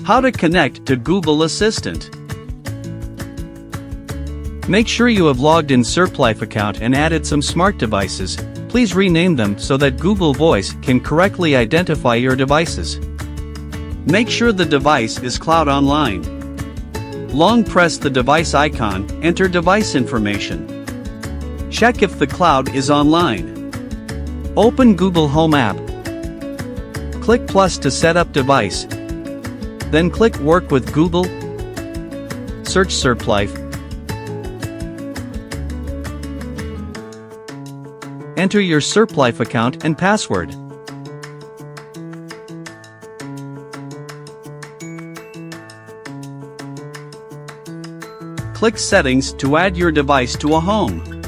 How to connect to Google Assistant. Make sure you have logged in Surplife account and added some smart devices. Please rename them so that Google Voice can correctly identify your devices. Make sure the device is cloud online. Long press the device icon, enter device information. Check if the cloud is online. Open Google Home app. Click plus to set up device. Then click Work with Google. Search Surplife. Enter your Surplife account and password. Click Settings to add your device to a home.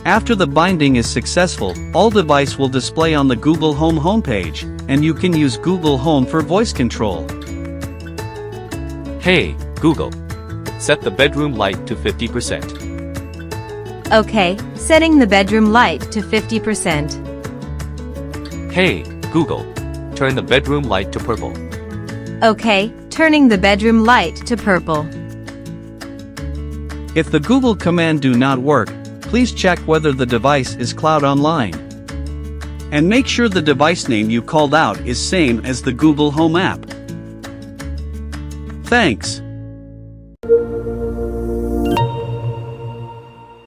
After the binding is successful, all device will display on the Google Home homepage, and you can use Google Home for voice control. Hey, Google. Set the bedroom light to 50%. Okay, setting the bedroom light to 50%. Hey, Google. Turn the bedroom light to purple. Okay, turning the bedroom light to purple. If the Google command do not work, please check whether the device is cloud online. And make sure the device name you called out is same as the Google Home app. Thanks.